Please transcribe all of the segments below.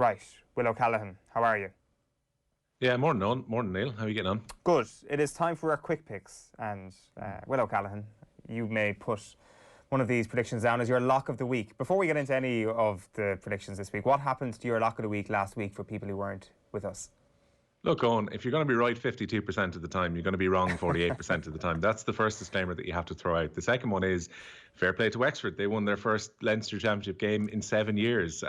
Right, Will O'Callaghan, how are you? Yeah, morning Neil. How are you getting on? Good. It is time for our quick picks, and Will O'Callaghan, you may put one of these predictions down as your lock of the week. Before we get into any of the predictions this week, what happened to your lock of the week last week for people who weren't with us? Look, Eoin, if you're going to be right 52% of the time, you're going to be wrong 48% of the time. That's the first disclaimer that you have to throw out. The second one is fair play to Wexford. They won their first Leinster Championship game in 7 years.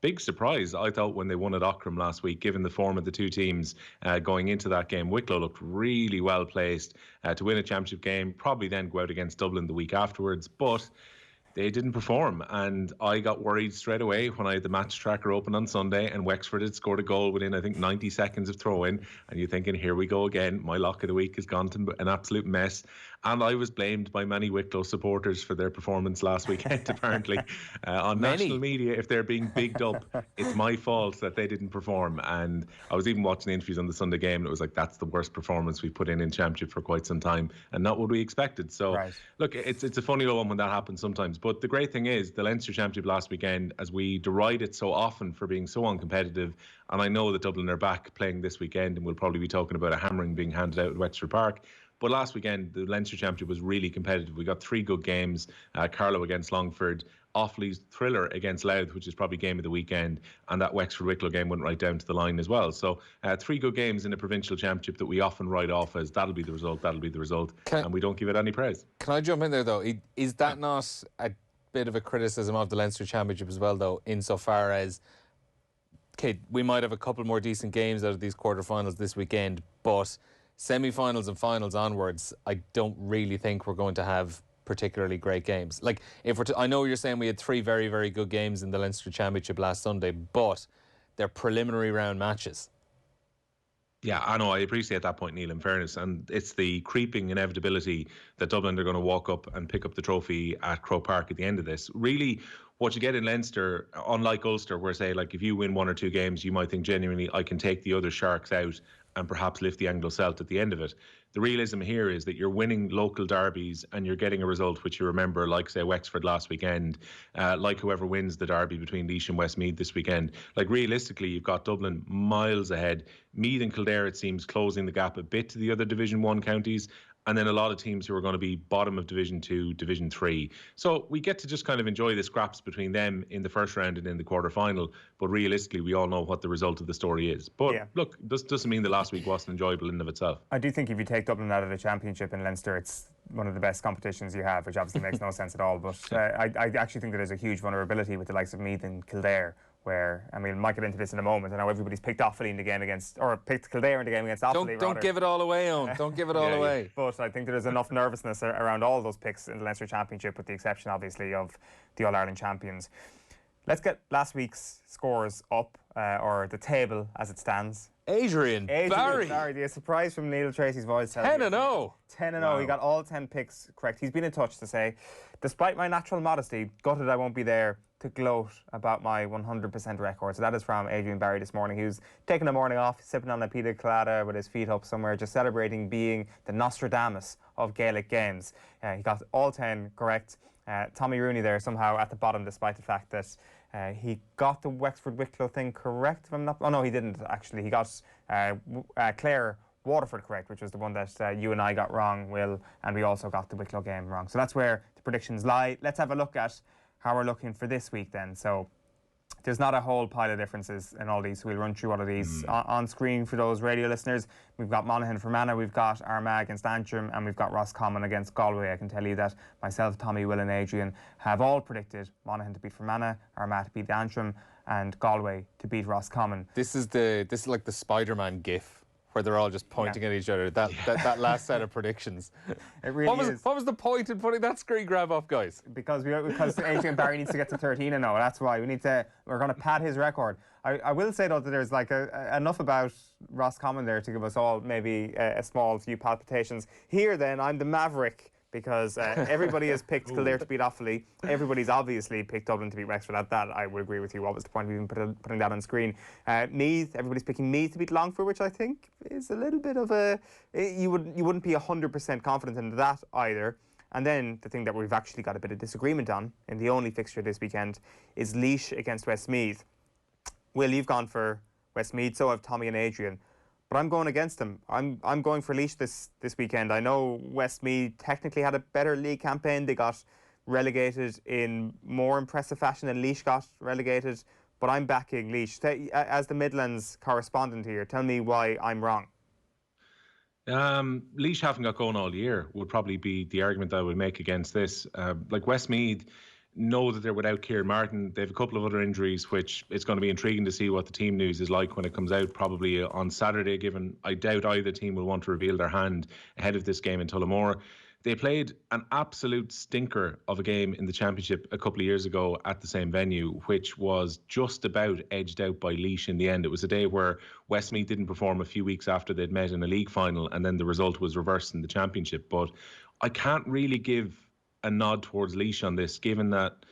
Big surprise, I thought, when they won at Auckland last week, given the form of the two teams going into that game. Wicklow looked really well placed to win a championship game, probably then go out against Dublin the week afterwards. But they didn't perform, and I got worried straight away when I had the match tracker open on Sunday and Wexford had scored a goal within, I think, 90 seconds of throw-in, and you're thinking, here we go again, my lock of the week has gone to an absolute mess. And I was blamed by many Wicklow supporters for their performance last weekend, apparently. On national media, if they're being bigged up, it's my fault that they didn't perform. And I was even watching the interviews on the Sunday game, and it was like, that's the worst performance we've put in Championship for quite some time, and not what we expected. So, look, it's a funny one when that happens sometimes. But the great thing is, the Leinster Championship last weekend, as we deride it so often for being so uncompetitive, and I know that Dublin are back playing this weekend, and we'll probably be talking about a hammering being handed out at Wexford Park. But last weekend, the Leinster Championship was really competitive. We got 3 good games. Carlow against Longford, Offaly's thriller against Louth, which is probably game of the weekend, and that Wexford-Wicklow game went right down to the line as well. So 3 good games in a provincial championship that we often write off as that'll be the result, and we don't give it any praise. Can I jump in there, though? Is that not a bit of a criticism of the Leinster Championship as well, though, insofar as, okay, we might have a couple more decent games out of these quarterfinals this weekend, but semi-finals and finals onwards, I don't really think we're going to have particularly great games. Like, if we're I know you're saying we had 3 very, very good games in the Leinster Championship last Sunday, but they're preliminary round matches. Yeah, I know. I appreciate that point, Neil, in fairness. And it's the creeping inevitability that Dublin are going to walk up and pick up the trophy at Croke Park at the end of this. Really, what you get in Leinster, unlike Ulster, where, say, like, if you win 1 or 2 games, you might think genuinely, I can take the other Sharks out and perhaps lift the Anglo-Celt at the end of it. The realism here is that you're winning local derbies and you're getting a result which you remember, like, say, Wexford last weekend, like whoever wins the derby between Laois and Westmeath this weekend. Like, realistically, you've got Dublin miles ahead. Meath and Kildare, it seems, closing the gap a bit to the other Division 1 counties, and then a lot of teams who are going to be bottom of Division 2, Division 3. So we get to just kind of enjoy the scraps between them in the first round and in the quarter-final, but realistically, we all know what the result of the story is. But look, this doesn't mean the last week wasn't enjoyable in and of itself. I do think if you take Dublin out of the championship in Leinster, it's one of the best competitions you have, which obviously makes no sense at all. But I actually think that there's a huge vulnerability with the likes of Meath and Kildare, where, I mean, we might get into this in a moment. I know everybody's picked Offaly in the game against, or picked Kildare in the game against Offaly. Don't give it all away, Eoin. Don't give it all away. But I think there's enough nervousness around all those picks in the Leinster Championship, with the exception, obviously, of the All-Ireland champions. Let's get last week's scores up, or the table as it stands. Adrian Barry. The surprise from Neil Treacy's voice. 10-0. 10-0. He got all 10 picks correct. He's been in touch to say, despite my natural modesty, gutted I won't be there to gloat about my 100% record. So that is from Adrian Barry this morning. He was taking the morning off, sipping on a pina colada with his feet up somewhere, just celebrating being the Nostradamus of Gaelic games. He got all 10 correct. Tommy Rooney there somehow at the bottom, despite the fact that he got the Wexford-Wicklow thing correct, if I'm not... Oh, no, he didn't, actually. He got Clare Waterford correct, which was the one that you and I got wrong, Will, and we also got the Wicklow game wrong. So that's where the predictions lie. Let's have a look at how we're looking for this week then. So there's not a whole pile of differences in all these, so we'll run through all of these on screen for those radio listeners. We've got Monaghan for Fermanagh, we've got Armagh against Antrim, and we've got Roscommon against Galway. I can tell you that myself, Tommy, Will and Adrian have all predicted Monaghan to beat Fermanagh, Armagh to beat Antrim, and Galway to beat Roscommon. This is like the Spider-Man gif, where they're all just pointing at each other. That last set of predictions. It really is. What was the point in putting that screen grab up, guys? Because Adrian Barry needs to get to 13-0. That's why we're going to pad his record. I will say though that there's like enough about Roscommon there to give us all maybe a small few palpitations. Here then, I'm the maverick, because everybody has picked Kildare to beat Offaly. Everybody's obviously picked Dublin to beat Wexford. At that, I would agree with you. What was the point of even putting that on screen? Meath, everybody's picking Meath to beat Longford, which I think is a little bit of a... You wouldn't be 100% confident in that either. And then the thing that we've actually got a bit of disagreement on in the only fixture this weekend is Laois against Westmeath. Will, you've gone for Westmeath, so have Tommy and Adrian. But I'm going against them. I'm going for Laois this weekend. I know Westmeath technically had a better league campaign. They got relegated in more impressive fashion than Laois got relegated. But I'm backing Laois. As the Midlands correspondent here, tell me why I'm wrong. Laois haven't got going all year would probably be the argument I would make against this. Like Westmeath know that they're without Kieran Martin. They have a couple of other injuries, which it's going to be intriguing to see what the team news is like when it comes out, probably on Saturday, given I doubt either team will want to reveal their hand ahead of this game in Tullamore. They played an absolute stinker of a game in the Championship a couple of years ago at the same venue, which was just about edged out by Laois in the end. It was a day where Westmeath didn't perform a few weeks after they'd met in a league final, and then the result was reversed in the Championship. But I can't really give a nod towards Laois on this, given that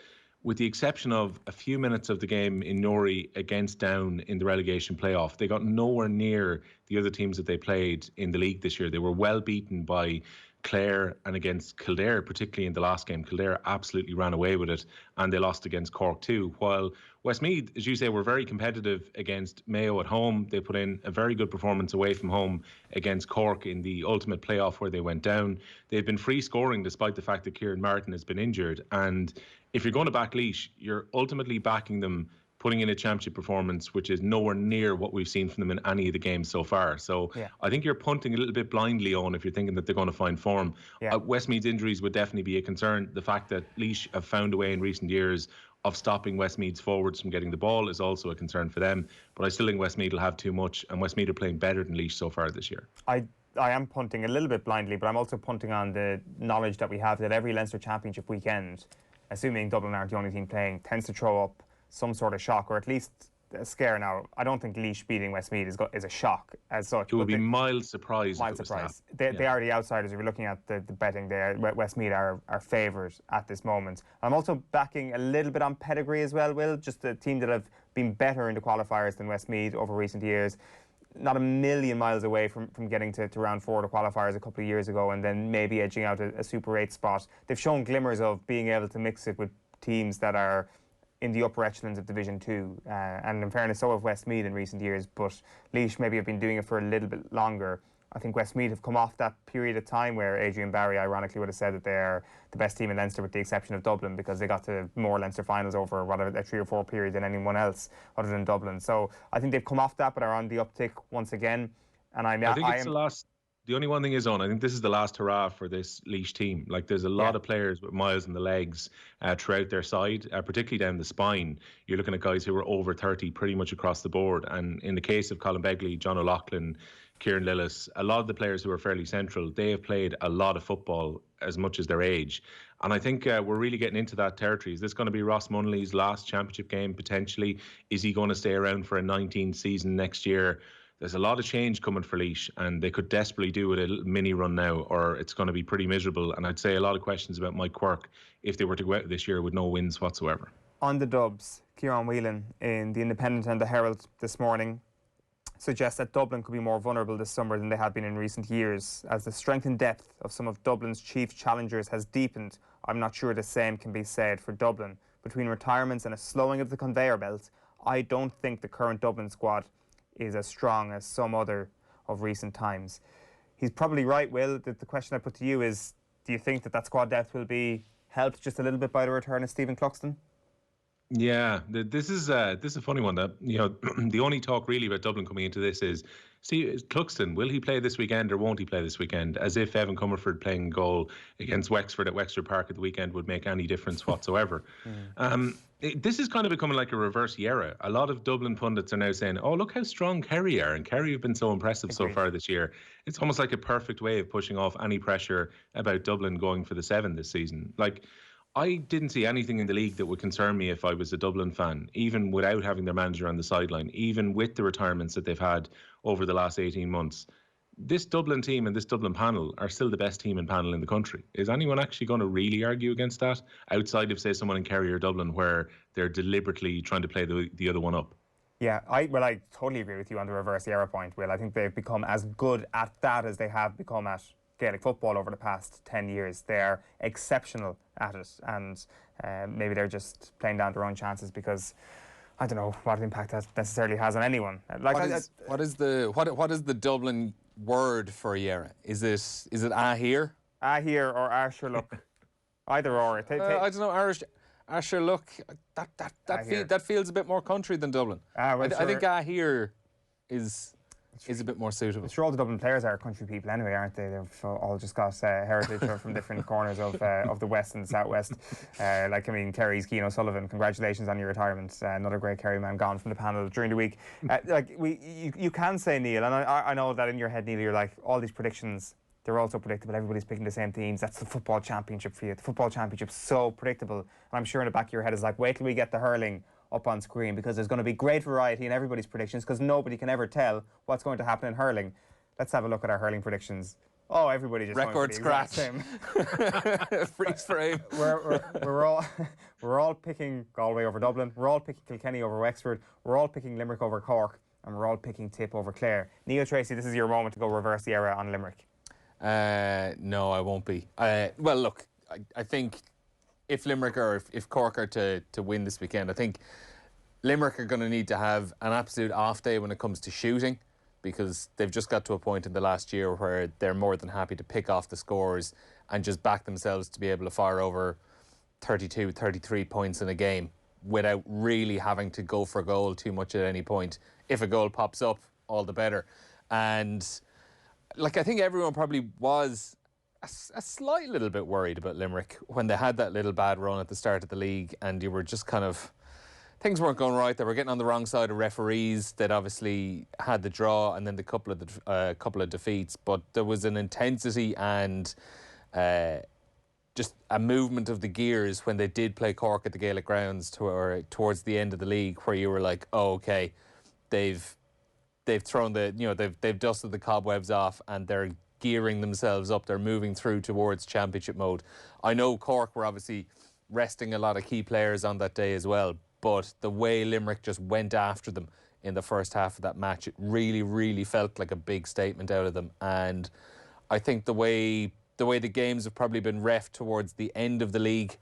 with the exception of a few minutes of the game in Newry against Down in the relegation playoff, they got nowhere near the other teams that they played in the league this year. They were well beaten by Clare and against Kildare, particularly in the last game. Kildare absolutely ran away with it, and they lost against Cork too. While Westmeath, as you say, were very competitive against Mayo at home. They put in a very good performance away from home against Cork in the ultimate playoff where they went down. They've been free scoring despite the fact that Kieran Martin has been injured. And if you're going to back Laois, you're ultimately backing them putting in a championship performance, which is nowhere near what we've seen from them in any of the games so far. So yeah. I think you're punting a little bit blindly on if you're thinking that they're going to find form. Yeah. Westmeath's injuries would definitely be a concern. The fact that Laois have found a way in recent years of stopping Westmeath's forwards from getting the ball is also a concern for them. But I still think Westmeath will have too much, and Westmeath are playing better than Laois so far this year. I am punting a little bit blindly, but I'm also punting on the knowledge that we have that every Leinster Championship weekend, assuming Dublin aren't the only team playing, tends to throw up some sort of shock, or at least a scare. Now, I don't think Laois beating Westmeath is a shock as such. It would be mild surprise. Mild surprise. They are the outsiders. If you're looking at the betting there, Westmeath are favourite at this moment. I'm also backing a little bit on pedigree as well, Will, just a team that have been better in the qualifiers than Westmeath over recent years. Not a million miles away from getting to round 4 of the qualifiers a couple of years ago, and then maybe edging out a Super 8 spot. They've shown glimmers of being able to mix it with teams that are in the upper echelons of Division 2. And in fairness, so have Westmeath in recent years, but Laois maybe have been doing it for a little bit longer. I think Westmeath have come off that period of time where Adrian Barry ironically would have said that they're the best team in Leinster with the exception of Dublin, because they got to more Leinster finals over whatever a 3 or 4 period than anyone else other than Dublin. So I think they've come off that but are on the uptick once again. And I think it's the last. The only one thing is I think this is the last hurrah for this Laois team. Like, there's a lot of players with miles in the legs throughout their side, particularly down the spine. You're looking at guys who are over 30 pretty much across the board. And in the case of Colin Begley, John O'Loughlin, Kieran Lillis, a lot of the players who are fairly central, they have played a lot of football as much as their age. And I think we're really getting into that territory. Is this going to be Ross Munnelly's last championship game, potentially? Is he going to stay around for a 19th season next year? There's a lot of change coming for Laois, and they could desperately do with a little mini run now, or it's going to be pretty miserable. And I'd say a lot of questions about Mike Quirke if they were to go out this year with no wins whatsoever. On the dubs, Ciarán Whelan in the Independent and the Herald this morning suggests that Dublin could be more vulnerable this summer than they have been in recent years. As the strength and depth of some of Dublin's chief challengers has deepened, I'm not sure the same can be said for Dublin. Between retirements and a slowing of the conveyor belt, I don't think the current Dublin squad is as strong as some other of recent times. He's probably right, Will. The question I put to you is, do you think that squad depth will be helped just a little bit by the return of Stephen Cluxton? Yeah, this is a funny one. That, you know, the only talk really about Dublin coming into this is, see, Cluxton, will he play this weekend or won't he play this weekend? As if Evan Comerford playing goal against Wexford at Wexford Park at the weekend would make any difference whatsoever. This is kind of becoming like a reverse era. A lot of Dublin pundits are now saying, oh, look how strong Kerry are, and Kerry have been so impressive so far this year. It's almost like a perfect way of pushing off any pressure about Dublin going for the 7 this season. Like, I didn't see anything in the league that would concern me if I was a Dublin fan, even without having their manager on the sideline, even with the retirements that they've had over the last 18 months. This Dublin team and this Dublin panel are still the best team and panel in the country. Is anyone actually going to really argue against that, outside of, say, someone in Kerry or Dublin where they're deliberately trying to play the other one up? Yeah, I totally agree with you on the reverse era point, Will. I think they've become as good at that as they have become at Gaelic football over the past 10 years. They're exceptional at it, and maybe they're just playing down their own chances because I don't know what impact that necessarily has on anyone. Like, what is the Dublin word for Yera? Is it ahir? Ahir or Sherlock, either or. I don't know. Sherlock. That feels a bit more country than Dublin. Well, I think ahir is a bit more suitable. Sure, all the Dublin players are country people anyway, aren't they? They've all just got heritage from different corners of the west and the southwest. Like, I mean, Kerry's Keane O'Sullivan. Congratulations on your retirement. Another great Kerry man gone from the panel during the week. You can say, Neil, and I know that in your head, Neil, you're like, all these predictions, they're all so predictable. Everybody's picking the same teams. That's the football championship for you. The football championship's so predictable. And I'm sure in the back of your head is like, wait till we get the hurling up on screen, because there's going to be great variety in everybody's predictions, because nobody can ever tell what's going to happen in hurling. Let's have a look at our hurling predictions. Oh, everybody just record scratch. Freeze frame. We're all picking Galway over Dublin. We're all picking Kilkenny over Wexford. We're all picking Limerick over Cork, and we're all picking Tip over Clare. Neil Treacy, this is your moment to go reverse the era on Limerick. No, I won't be. Well, look, I think if Limerick or if Cork are to win this weekend, I think Limerick are going to need to have an absolute off day when it comes to shooting, because they've just got to a point in the last year where they're more than happy to pick off the scores and just back themselves to be able to fire over 32, 33 points in a game without really having to go for a goal too much at any point. If a goal pops up, all the better. And like, I think everyone probably was a slight little bit worried about Limerick when they had that little bad run at the start of the league, and you were just kind of, things weren't going right. They were getting on the wrong side of referees. They'd obviously had the draw and then the couple of defeats, but there was an intensity and just a movement of the gears when they did play Cork at the Gaelic grounds towards the end of the league, where you were like, oh, okay, they've thrown they've dusted the cobwebs off and they're gearing themselves up. They're moving through towards championship mode. I know Cork were obviously resting a lot of key players on that day as well, but the way Limerick just went after them in the first half of that match, it really, really felt like a big statement out of them. And I think the way the games have probably been reffed towards the end of the league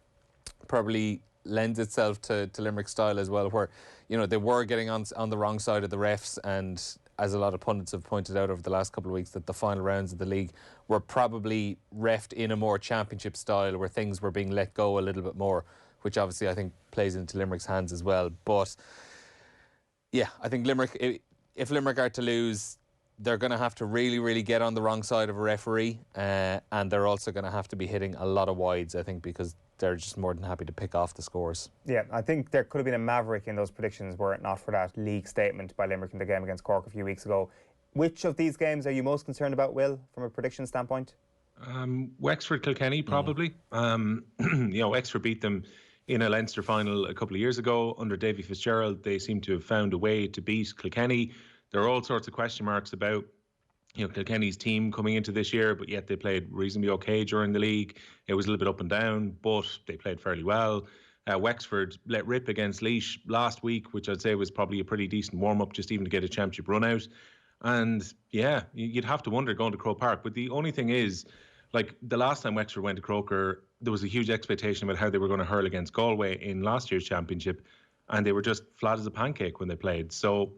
probably lends itself to Limerick style as well, where, you know, they were getting on the wrong side of the refs, and as a lot of pundits have pointed out over the last couple of weeks, that the final rounds of the league were probably reffed in a more championship style, where things were being let go a little bit more, which obviously I think plays into Limerick's hands as well. But yeah, I think Limerick, if Limerick are to lose, they're going to have to really, really get on the wrong side of a referee, and they're also going to have to be hitting a lot of wides, I think, because they're just more than happy to pick off the scores. Yeah, I think there could have been a maverick in those predictions were it not for that league statement by Limerick in the game against Cork a few weeks ago. Which of these games are you most concerned about, Will, from a prediction standpoint? Wexford Kilkenny, probably. Wexford beat them in a Leinster final a couple of years ago under Davy Fitzgerald. They seem to have found a way to beat Kilkenny. There are all sorts of question marks about Kilkenny's team coming into this year, but yet they played reasonably okay during the league. It was a little bit up and down, but they played fairly well. Wexford let rip against Laois last week, which I'd say was probably a pretty decent warm-up just even to get a championship run out. And yeah, you'd have to wonder going to Croke Park. But the only thing is, like, the last time Wexford went to Croker, there was a huge expectation about how they were going to hurl against Galway in last year's championship, and they were just flat as a pancake when they played. So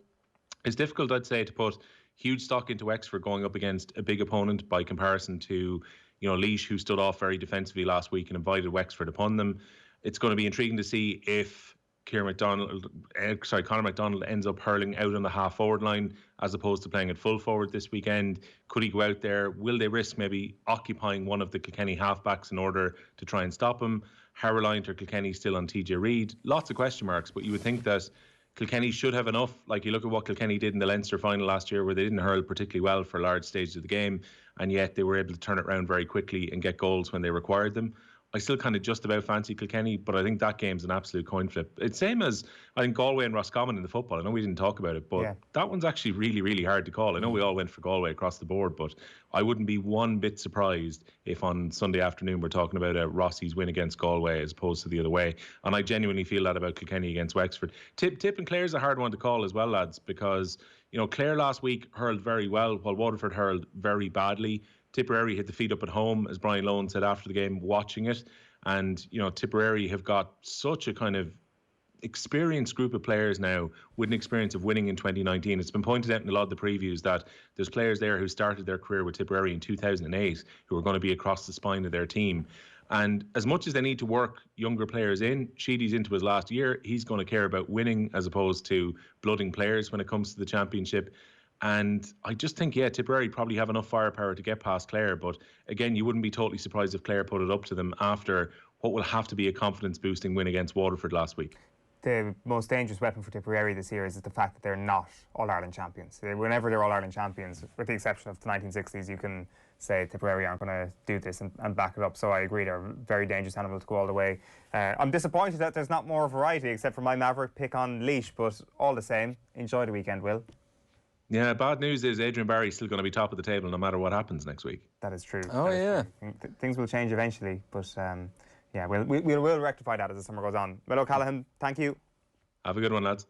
it's difficult, I'd say, to put huge stock into Wexford going up against a big opponent by comparison to, Laois, who stood off very defensively last week and invited Wexford upon them. It's going to be intriguing to see if Conor McDonald ends up hurling out on the half-forward line as opposed to playing at full forward this weekend. Could he go out there? Will they risk maybe occupying one of the Kilkenny halfbacks in order to try and stop him? How reliant are Kilkenny still on TJ Reid? Lots of question marks, but you would think that Kilkenny should have enough. Like, you look at what Kilkenny did in the Leinster final last year, where they didn't hurl particularly well for large stages of the game, and yet they were able to turn it around very quickly and get goals when they required them. I still kind of just about fancy Kilkenny, but I think that game's an absolute coin flip. It's same as, I think, Galway and Roscommon in the football. I know we didn't talk about it, but that one's actually really, really hard to call. I know we all went for Galway across the board, but I wouldn't be one bit surprised if on Sunday afternoon we're talking about a Rossi's win against Galway as opposed to the other way. And I genuinely feel that about Kilkenny against Wexford. Tip and Clare's a hard one to call as well, lads, because, Clare last week hurled very well, while Waterford hurled very badly. Tipperary hit the feet up at home, as Brian Lohan said after the game, watching it. And, Tipperary have got such a kind of experienced group of players now with an experience of winning in 2019. It's been pointed out in a lot of the previews that there's players there who started their career with Tipperary in 2008 who are going to be across the spine of their team. And as much as they need to work younger players in, Sheedy's into his last year. He's going to care about winning as opposed to blooding players when it comes to the championship. And I just think, Tipperary probably have enough firepower to get past Clare. But again, you wouldn't be totally surprised if Clare put it up to them after what will have to be a confidence-boosting win against Waterford last week. The most dangerous weapon for Tipperary this year is the fact that they're not All-Ireland champions. Whenever they're All-Ireland champions, with the exception of the 1960s, you can say Tipperary aren't going to do this and back it up. So I agree, they're a very dangerous animal to go all the way. I'm disappointed that there's not more variety, except for my Maverick pick on Laois, but all the same, enjoy the weekend, Will. Yeah, bad news is Adrian Barry's still going to be top of the table no matter what happens next week. That is true. Oh, yeah. Things will change eventually, but we'll rectify that as the summer goes on. Will O'Callaghan, thank you. Have a good one, lads.